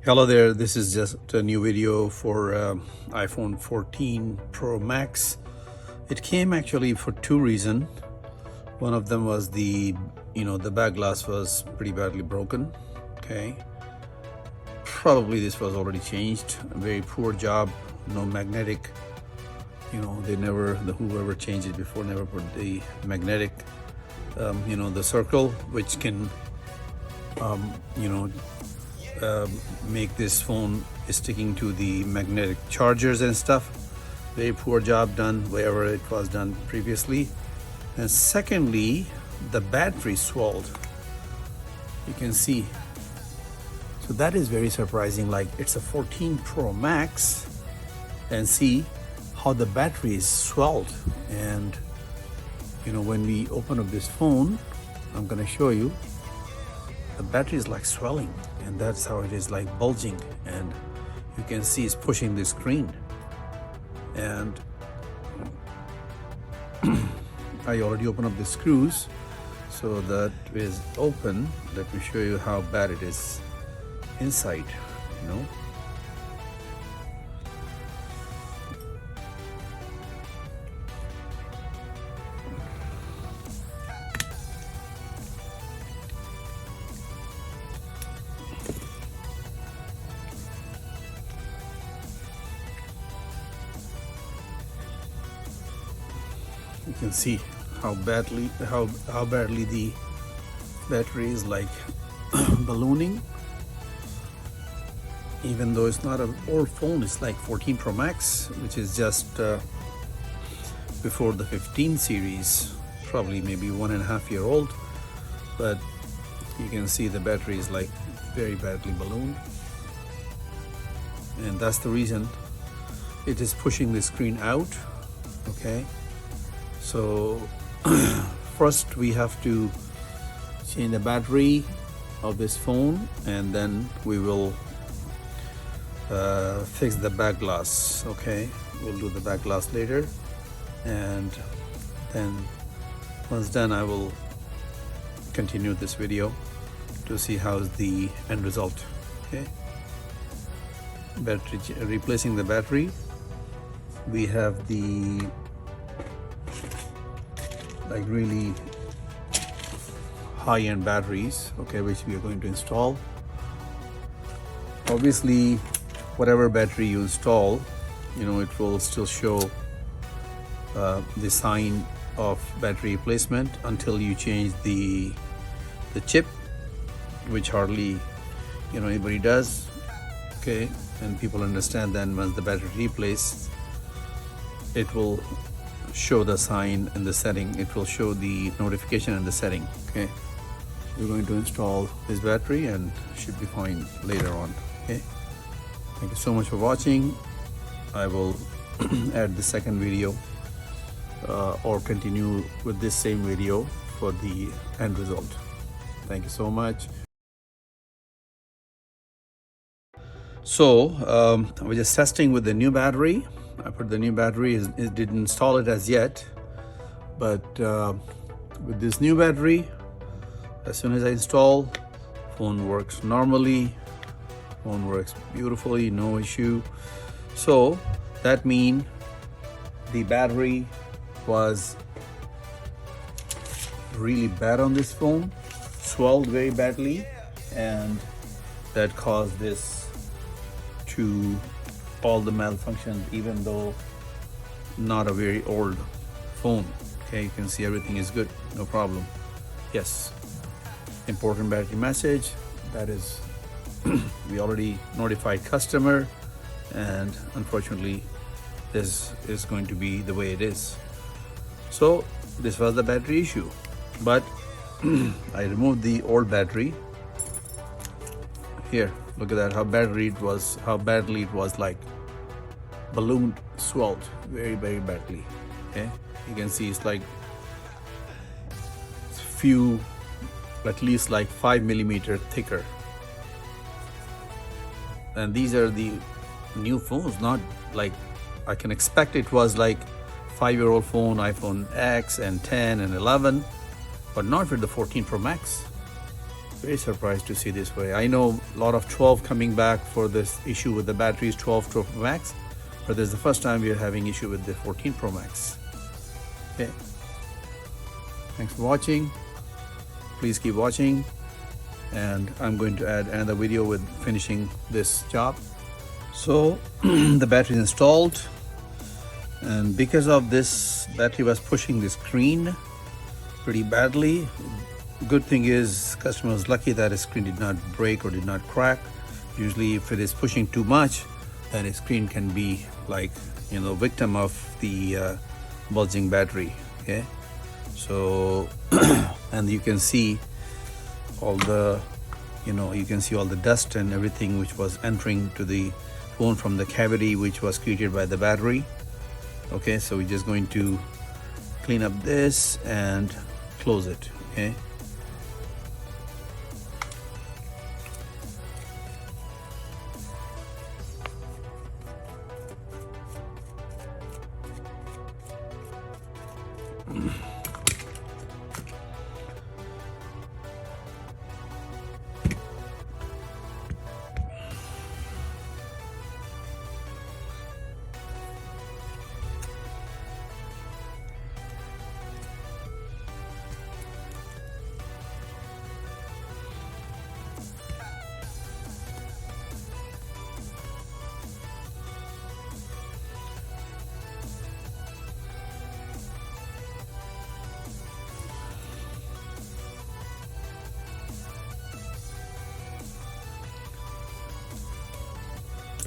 Hello there, this is just a new video for iPhone 14 Pro Max. It came actually for two reasons. One of them was the back glass was pretty badly broken. Okay, probably this was already changed. A very poor job, no magnetic. Whoever changed it before never put the magnetic, the circle, which can make this phone sticking to the magnetic chargers and stuff. Very poor job done wherever it was done previously. And secondly, the battery swelled. You can see. So that is very surprising. Like, it's a 14 Pro Max, and see how the battery is swelled. And when we open up this phone, I'm gonna show you, the battery is like swelling, and that's how it is, like bulging, and you can see it's pushing the screen. And I already opened up the screws, so that is open. Let me show you how bad it is inside. You can see how badly the battery is like ballooning. Even though it's not an old phone, it's like 14 Pro Max, which is just before the 15 series, probably maybe 1.5 year old. But you can see the battery is like very badly ballooned, and that's the reason it is pushing the screen out. Okay, so first we have to change the battery of this phone, and then we will fix the back glass. Okay, we'll do the back glass later, and then once done I will continue this video to see how's the end result. Okay, battery, replacing the battery. We have the like really high-end batteries, okay, which we are going to install. Obviously, whatever battery you install, it will still show the sign of battery replacement until you change the chip, which hardly anybody does. Okay, and people understand then once the battery replaced, it will show the sign in the setting. It will show the notification in the setting. Okay, we're going to install this battery and should be fine later on. Okay, thank you so much for watching. I will add the second video or continue with this same video for the end result. Thank you so much. So I was just testing with the new battery. I put the new battery, it didn't install it as yet, but with this new battery, as soon as I install, phone works normally, phone works beautifully, no issue. So that means the battery was really bad on this phone, swelled very badly, and that caused this to all the malfunctions, even though not a very old phone. Okay, you can see everything is good, no problem. Yes, important battery message, that is we already notified customer, and unfortunately this is going to be the way it is. So this was the battery issue, but I removed the old battery. Here, look at that, how badly it was like ballooned, swelled very, very badly. Okay, you can see it's like few, at least like 5 millimeter thicker. And these are the new phones, not like I can expect it was like 5-year-old phone, iPhone X and 10 and 11, but not with the 14 Pro Max. Very surprised to see this way. I know a lot of 12 coming back for this issue with the batteries, 12 Pro Max, but this is the first time we are having issue with the 14 Pro Max. Okay. Thanks for watching. Please keep watching, and I'm going to add another video with finishing this job. So the battery is installed, and because of this, battery was pushing the screen pretty badly. Good thing is customer was lucky that his screen did not break or did not crack. Usually if it is pushing too much, then his screen can be like, you know, victim of the bulging battery. Okay, so and you can see all the, you know, you can see all the dust and everything which was entering to the phone from the cavity which was created by the battery. Okay, so we're just going to clean up this and close it. Okay.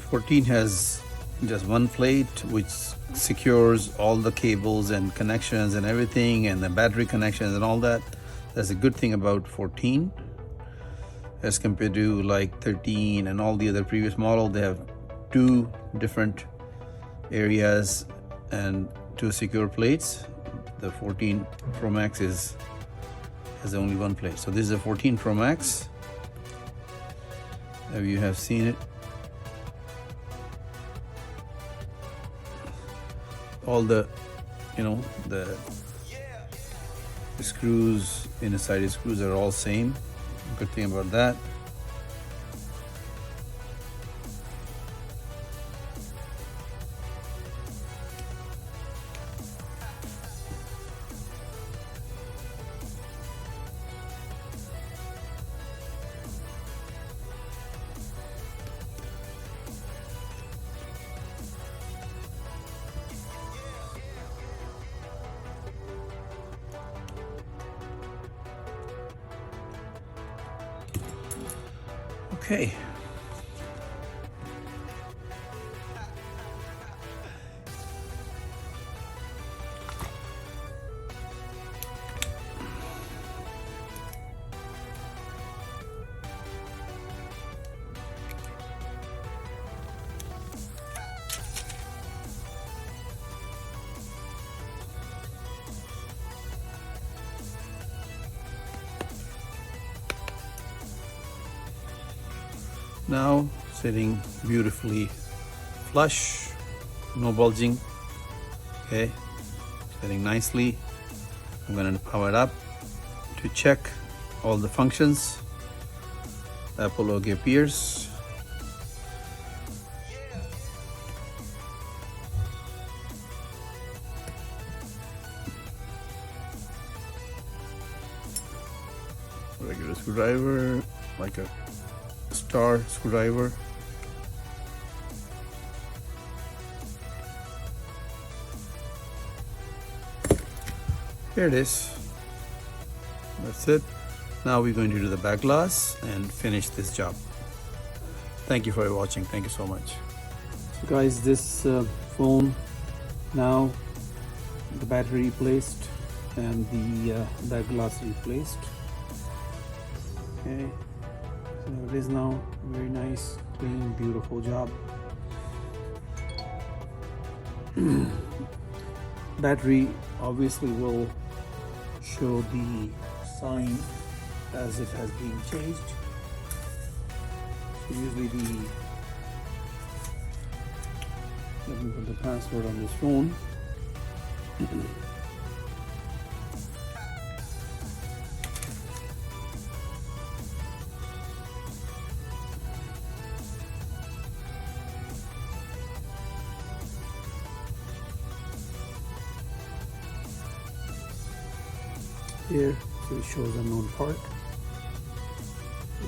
'14 has just one plate which secures all the cables and connections and everything, and the battery connections and all that. That's a good thing about 14 as compared to like 13 and all the other previous model. They have two different areas and two secure plates. The 14 Pro Max has only one plate. So this is a 14 Pro Max. If you have seen it, all the, you know, the screws inside the screws are all same. Good thing about that. Okay. Now sitting beautifully flush, no bulging. Okay, sitting nicely. I'm going to power it up to check all the functions. Apple logo appears. Regular screwdriver, like a star screwdriver. Here it is. That's it. Now we're going to do the back glass and finish this job. Thank you for watching. Thank you so much. So guys, this phone, now the battery replaced and the back glass replaced. Okay. So it is now very nice, clean, beautiful job. Battery obviously will show the sign as it has been changed. So usually let me put the password on this phone. here, so it shows unknown part,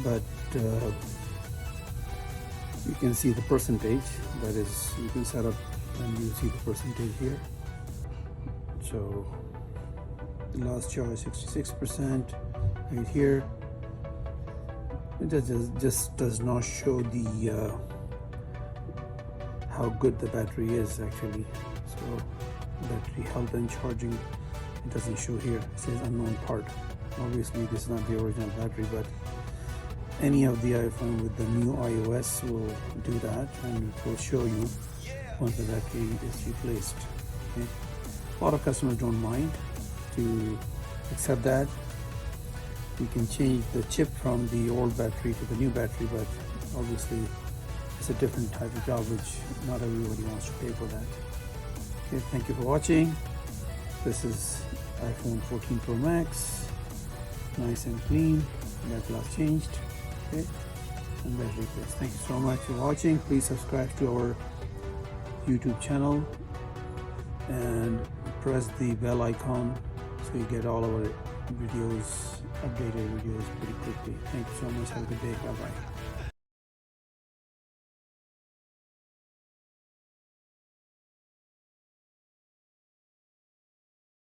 but you can see the percentage. That is, you can set up and you see the percentage here. So the last charge 66% right here. It just does not show the how good the battery is actually. So battery health and charging, it doesn't show here. It says unknown part. Obviously this is not the original battery, but any of the iPhone with the new iOS will do that, and it will show you once the battery is replaced. Okay? A lot of customers don't mind to accept that. You can change the chip from the old battery to the new battery, but obviously it's a different type of job which not everybody wants to pay for that. Okay, thank you for watching. This is iPhone 14 Pro Max, nice and clean, that glass changed, okay, and battery replaced. Thank you so much for watching. Please subscribe to our YouTube channel and press the bell icon so you get all our videos, updated videos pretty quickly. Thank you so much. Have a good day. Bye bye.